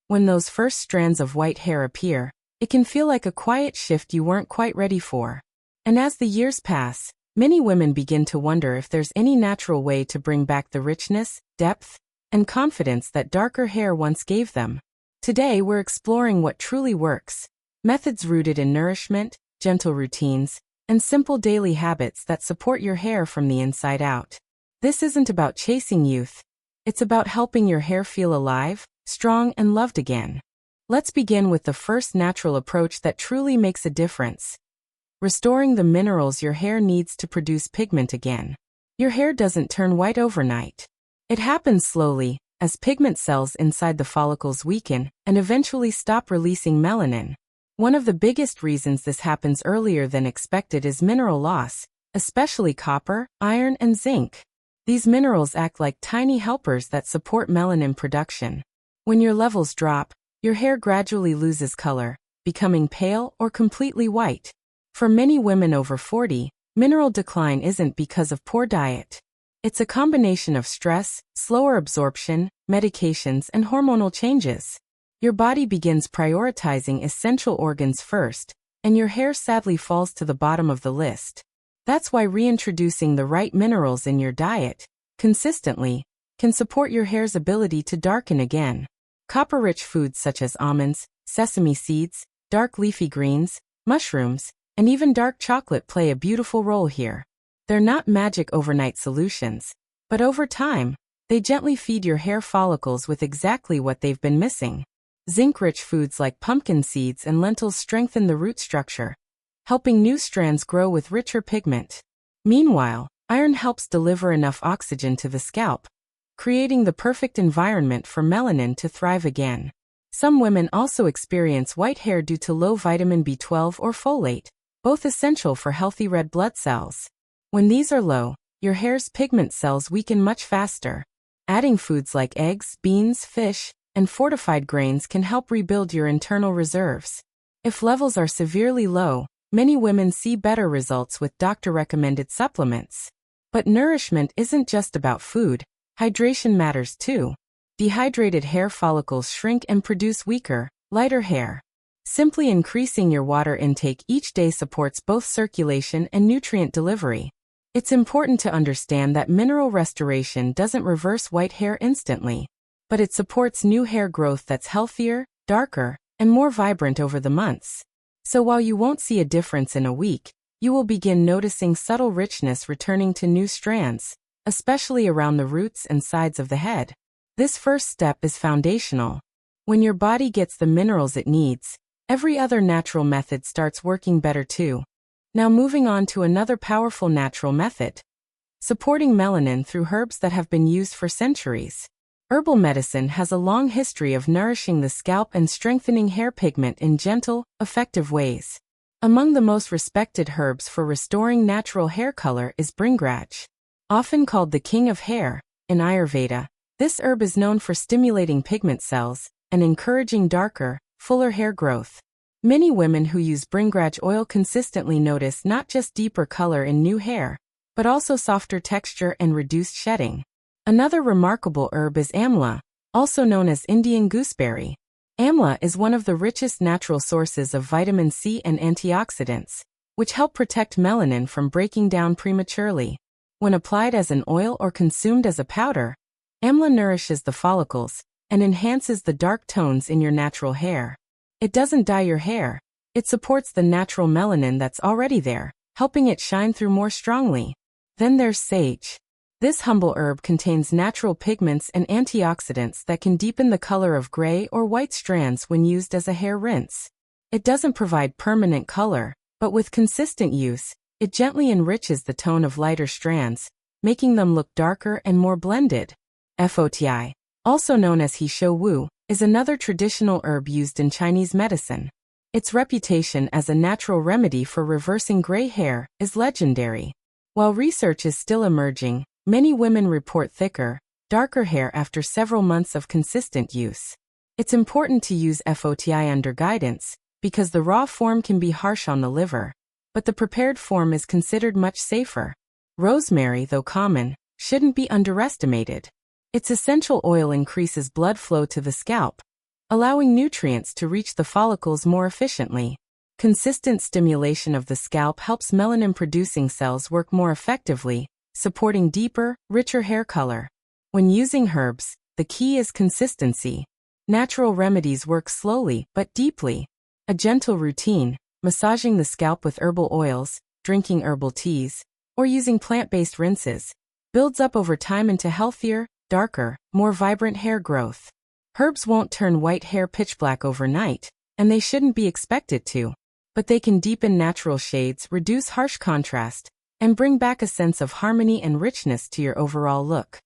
When those first strands of white hair appear, it can feel like a quiet shift you weren't quite ready for. And as the years pass, many women begin to wonder if there's any natural way to bring back the richness, depth, and confidence that darker hair once gave them. Today we're exploring what truly works, methods rooted in nourishment, gentle routines, and simple daily habits that support your hair from the inside out. This isn't about chasing youth. It's about helping your hair feel alive, strong, and loved again. Let's begin with the first natural approach that truly makes a difference: restoring the minerals your hair needs to produce pigment again. Your hair doesn't turn white overnight. It happens slowly, as pigment cells inside the follicles weaken and eventually stop releasing melanin. One of the biggest reasons this happens earlier than expected is mineral loss, especially copper, iron, and zinc. These minerals act like tiny helpers that support melanin production. When your levels drop, your hair gradually loses color, becoming pale or completely white. For many women over 40, mineral decline isn't because of poor diet. It's a combination of stress, slower absorption, medications, and hormonal changes. Your body begins prioritizing essential organs first, and your hair sadly falls to the bottom of the list. That's why reintroducing the right minerals in your diet, consistently, can support your hair's ability to darken again. Copper-rich foods such as almonds, sesame seeds, dark leafy greens, mushrooms, and even dark chocolate play a beautiful role here. They're not magic overnight solutions, but over time, they gently feed your hair follicles with exactly what they've been missing. Zinc-rich foods like pumpkin seeds and lentils strengthen the root structure, helping new strands grow with richer pigment. Meanwhile, iron helps deliver enough oxygen to the scalp, creating the perfect environment for melanin to thrive again. Some women also experience white hair due to low vitamin B12 or folate, both essential for healthy red blood cells. When these are low, your hair's pigment cells weaken much faster. Adding foods like eggs, beans, fish, and fortified grains can help rebuild your internal reserves. If levels are severely low, many women see better results with doctor-recommended supplements. But nourishment isn't just about food. Hydration matters too. Dehydrated hair follicles shrink and produce weaker, lighter hair. Simply increasing your water intake each day supports both circulation and nutrient delivery. It's important to understand that mineral restoration doesn't reverse white hair instantly, but it supports new hair growth that's healthier, darker, and more vibrant over the months. So while you won't see a difference in a week, you will begin noticing subtle richness returning to new strands, especially around the roots and sides of the head. This first step is foundational. When your body gets the minerals it needs, every other natural method starts working better too. Now moving on to another powerful natural method: supporting melanin through herbs that have been used for centuries. Herbal medicine has a long history of nourishing the scalp and strengthening hair pigment in gentle, effective ways. Among the most respected herbs for restoring natural hair color is bringraj. Often called the king of hair, in Ayurveda, this herb is known for stimulating pigment cells and encouraging darker, fuller hair growth. Many women who use bringraj oil consistently notice not just deeper color in new hair, but also softer texture and reduced shedding. Another remarkable herb is amla, also known as Indian gooseberry. Amla is one of the richest natural sources of vitamin C and antioxidants, which help protect melanin from breaking down prematurely. When applied as an oil or consumed as a powder, amla nourishes the follicles and enhances the dark tones in your natural hair. It doesn't dye your hair. It supports the natural melanin that's already there, helping it shine through more strongly. Then there's sage. This humble herb contains natural pigments and antioxidants that can deepen the color of gray or white strands when used as a hair rinse. It doesn't provide permanent color, but with consistent use, it gently enriches the tone of lighter strands, making them look darker and more blended. Foti, also known as he shou wu, is another traditional herb used in Chinese medicine. Its reputation as a natural remedy for reversing gray hair is legendary. While research is still emerging, many women report thicker, darker hair after several months of consistent use. It's important to use FOTI under guidance, because the raw form can be harsh on the liver, but the prepared form is considered much safer. Rosemary, though common, shouldn't be underestimated. Its essential oil increases blood flow to the scalp, allowing nutrients to reach the follicles more efficiently. Consistent stimulation of the scalp helps melanin-producing cells work more effectively, supporting deeper, richer hair color. When using herbs, the key is consistency. Natural remedies work slowly but deeply. A gentle routine, massaging the scalp with herbal oils, drinking herbal teas, or using plant-based rinses, builds up over time into healthier, darker, more vibrant hair growth. Herbs won't turn white hair pitch black overnight, and they shouldn't be expected to. But they can deepen natural shades, reduce harsh contrast, and bring back a sense of harmony and richness to your overall look.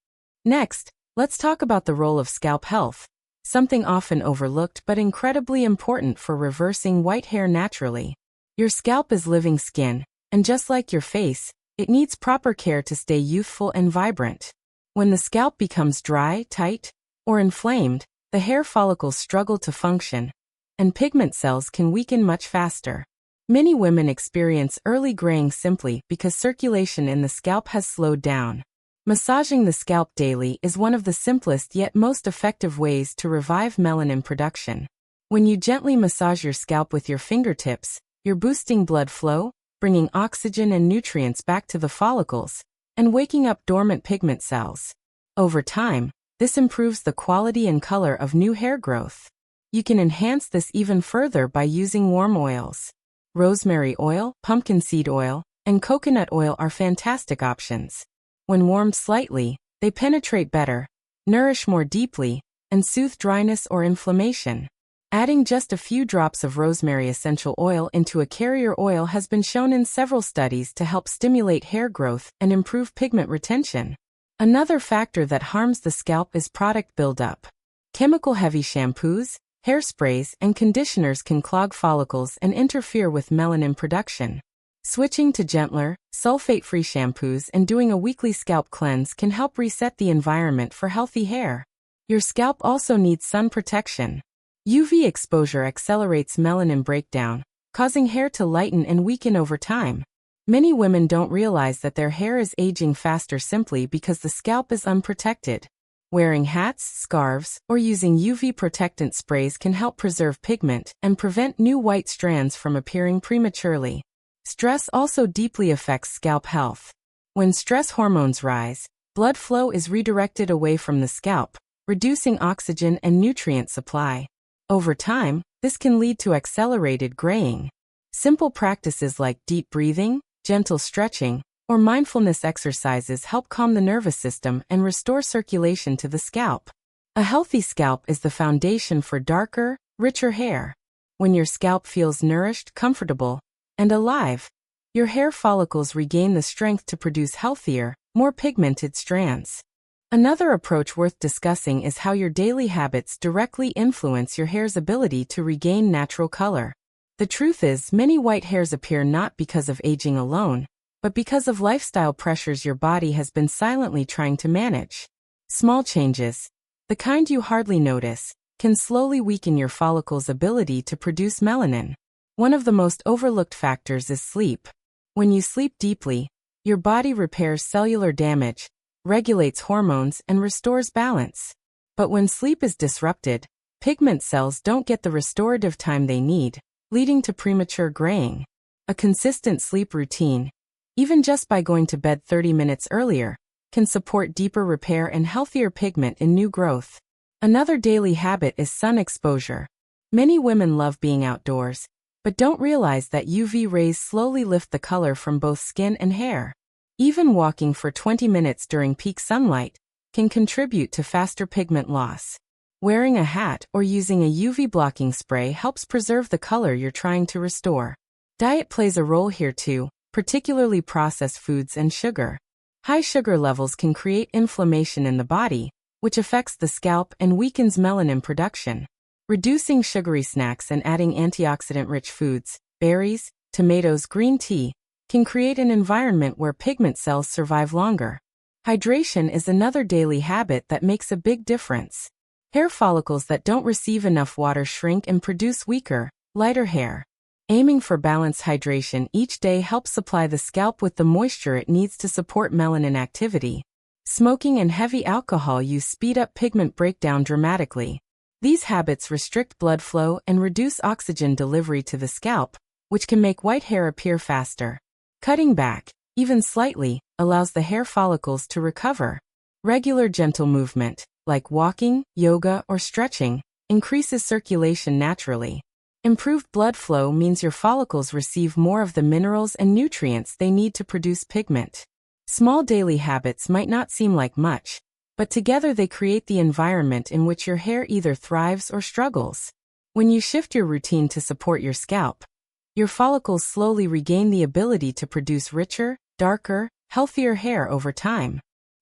Next, let's talk about the role of scalp health, something often overlooked but incredibly important for reversing white hair naturally. Your scalp is living skin, and just like your face, it needs proper care to stay youthful and vibrant. When the scalp becomes dry, tight, or inflamed, the hair follicles struggle to function, and pigment cells can weaken much faster. Many women experience early graying simply because circulation in the scalp has slowed down. Massaging the scalp daily is one of the simplest yet most effective ways to revive melanin production. When you gently massage your scalp with your fingertips, you're boosting blood flow, bringing oxygen and nutrients back to the follicles, and waking up dormant pigment cells. Over time, this improves the quality and color of new hair growth. You can enhance this even further by using warm oils. Rosemary oil, pumpkin seed oil, and coconut oil are fantastic options. When warmed slightly, they penetrate better, nourish more deeply, and soothe dryness or inflammation. Adding just a few drops of rosemary essential oil into a carrier oil has been shown in several studies to help stimulate hair growth and improve pigment retention. Another factor that harms the scalp is product buildup. Chemical-heavy shampoos, hairsprays, and conditioners can clog follicles and interfere with melanin production. Switching to gentler, sulfate-free shampoos and doing a weekly scalp cleanse can help reset the environment for healthy hair. Your scalp also needs sun protection. UV exposure accelerates melanin breakdown, causing hair to lighten and weaken over time. Many women don't realize that their hair is aging faster simply because the scalp is unprotected. Wearing hats, scarves, or using UV protectant sprays can help preserve pigment and prevent new white strands from appearing prematurely. Stress also deeply affects scalp health. When stress hormones rise, blood flow is redirected away from the scalp, reducing oxygen and nutrient supply. Over time, this can lead to accelerated graying. Simple practices like deep breathing, gentle stretching, or mindfulness exercises help calm the nervous system and restore circulation to the scalp. A healthy scalp is the foundation for darker, richer hair. When your scalp feels nourished, comfortable, and alive, your hair follicles regain the strength to produce healthier, more pigmented strands. Another approach worth discussing is how your daily habits directly influence your hair's ability to regain natural color. The truth is, many white hairs appear not because of aging alone, but because of lifestyle pressures your body has been silently trying to manage. Small changes, the kind you hardly notice, can slowly weaken your follicles' ability to produce melanin. One of the most overlooked factors is sleep. When you sleep deeply, your body repairs cellular damage, regulates hormones, and restores balance. But when sleep is disrupted, pigment cells don't get the restorative time they need, leading to premature graying. A consistent sleep routine, even just by going to bed 30 minutes earlier, can support deeper repair and healthier pigment in new growth. Another daily habit is sun exposure. Many women love being outdoors, but don't realize that UV rays slowly lift the color from both skin and hair. Even walking for 20 minutes during peak sunlight can contribute to faster pigment loss. Wearing a hat or using a UV blocking spray helps preserve the color you're trying to restore. Diet plays a role here too, particularly processed foods and sugar. High sugar levels can create inflammation in the body, which affects the scalp and weakens melanin production. Reducing sugary snacks and adding antioxidant-rich foods, berries, tomatoes, green tea, can create an environment where pigment cells survive longer. Hydration is another daily habit that makes a big difference. Hair follicles that don't receive enough water shrink and produce weaker, lighter hair. Aiming for balanced hydration each day helps supply the scalp with the moisture it needs to support melanin activity. Smoking and heavy alcohol use speed up pigment breakdown dramatically. These habits restrict blood flow and reduce oxygen delivery to the scalp, which can make white hair appear faster. Cutting back, even slightly, allows the hair follicles to recover. Regular gentle movement, like walking, yoga, or stretching, increases circulation naturally. Improved blood flow means your follicles receive more of the minerals and nutrients they need to produce pigment. Small daily habits might not seem like much, but together they create the environment in which your hair either thrives or struggles. When you shift your routine to support your scalp, your follicles slowly regain the ability to produce richer, darker, healthier hair over time.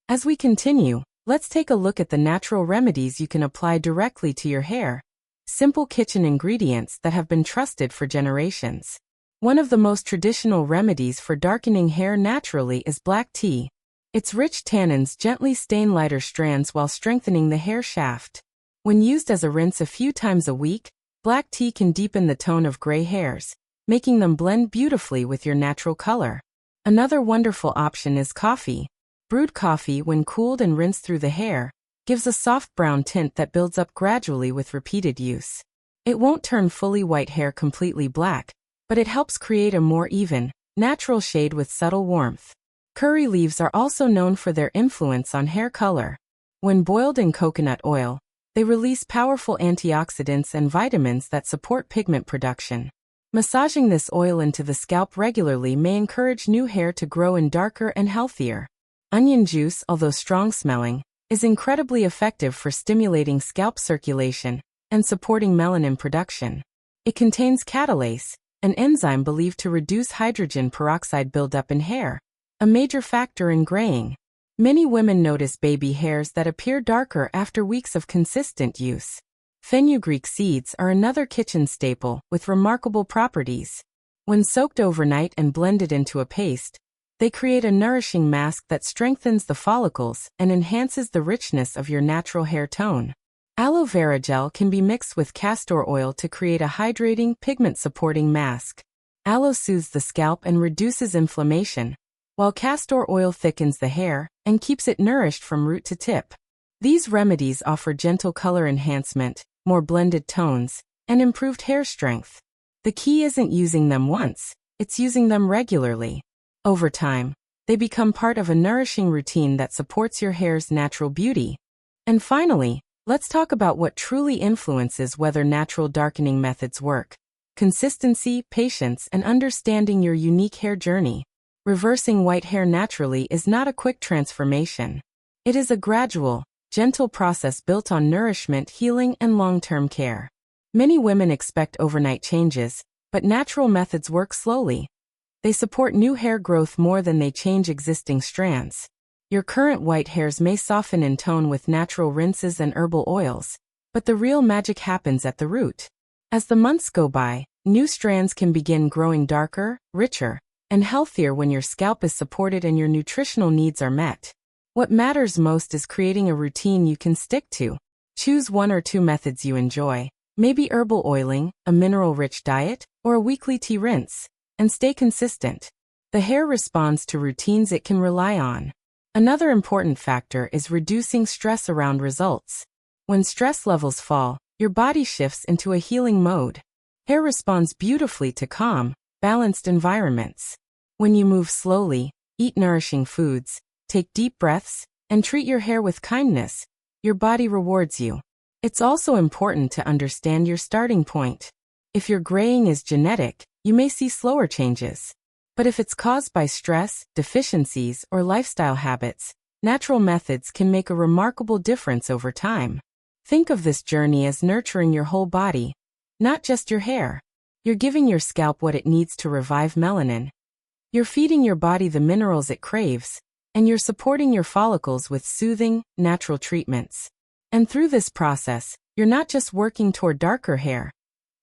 As we continue, let's take a look at the natural remedies you can apply directly to your hair. Simple kitchen ingredients that have been trusted for generations. One of the most traditional remedies for darkening hair naturally is black tea. Its rich tannins gently stain lighter strands while strengthening the hair shaft. When used as a rinse a few times a week, black tea can deepen the tone of gray hairs, making them blend beautifully with your natural color. Another wonderful option is coffee. Brewed coffee, when cooled and rinsed through the hair, gives a soft brown tint that builds up gradually with repeated use. It won't turn fully white hair completely black, but it helps create a more even, natural shade with subtle warmth. Curry leaves are also known for their influence on hair color. When boiled in coconut oil, they release powerful antioxidants and vitamins that support pigment production. Massaging this oil into the scalp regularly may encourage new hair to grow in darker and healthier. Onion juice, although strong-smelling, is incredibly effective for stimulating scalp circulation and supporting melanin production. It contains catalase, an enzyme believed to reduce hydrogen peroxide buildup in hair, a major factor in graying. Many women notice baby hairs that appear darker after weeks of consistent use. Fenugreek seeds are another kitchen staple with remarkable properties. When soaked overnight and blended into a paste, they create a nourishing mask that strengthens the follicles and enhances the richness of your natural hair tone. Aloe vera gel can be mixed with castor oil to create a hydrating, pigment-supporting mask. Aloe soothes the scalp and reduces inflammation, while castor oil thickens the hair and keeps it nourished from root to tip. These remedies offer gentle color enhancement, more blended tones, and improved hair strength. The key isn't using them once, it's using them regularly. Over time, they become part of a nourishing routine that supports your hair's natural beauty. And finally, let's talk about what truly influences whether natural darkening methods work. Consistency, patience, and understanding your unique hair journey. Reversing white hair naturally is not a quick transformation. It is a gradual, gentle process built on nourishment, healing, and long-term care. Many women expect overnight changes, but natural methods work slowly. They support new hair growth more than they change existing strands. Your current white hairs may soften in tone with natural rinses and herbal oils, but the real magic happens at the root. As the months go by, new strands can begin growing darker, richer, and healthier when your scalp is supported and your nutritional needs are met. What matters most is creating a routine you can stick to. Choose one or two methods you enjoy, maybe herbal oiling, a mineral-rich diet, or a weekly tea rinse, and stay consistent. The hair responds to routines it can rely on. Another important factor is reducing stress around results. When stress levels fall, your body shifts into a healing mode. Hair responds beautifully to calm, balanced environments. When you move slowly, eat nourishing foods, take deep breaths, and treat your hair with kindness, your body rewards you. It's also important to understand your starting point. If your graying is genetic, you may see slower changes. But if it's caused by stress, deficiencies, or lifestyle habits, natural methods can make a remarkable difference over time. Think of this journey as nurturing your whole body, not just your hair. You're giving your scalp what it needs to revive melanin. You're feeding your body the minerals it craves, and you're supporting your follicles with soothing, natural treatments. And through this process, you're not just working toward darker hair.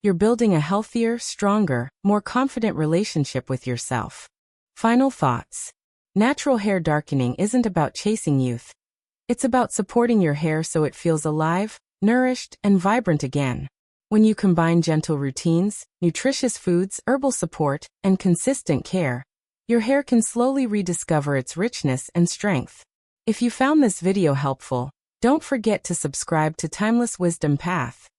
You're building a healthier, stronger, more confident relationship with yourself. Final thoughts. Natural hair darkening isn't about chasing youth. It's about supporting your hair so it feels alive, nourished, and vibrant again. When you combine gentle routines, nutritious foods, herbal support, and consistent care, your hair can slowly rediscover its richness and strength. If you found this video helpful, Don't forget to subscribe to Timeless Wisdom Path.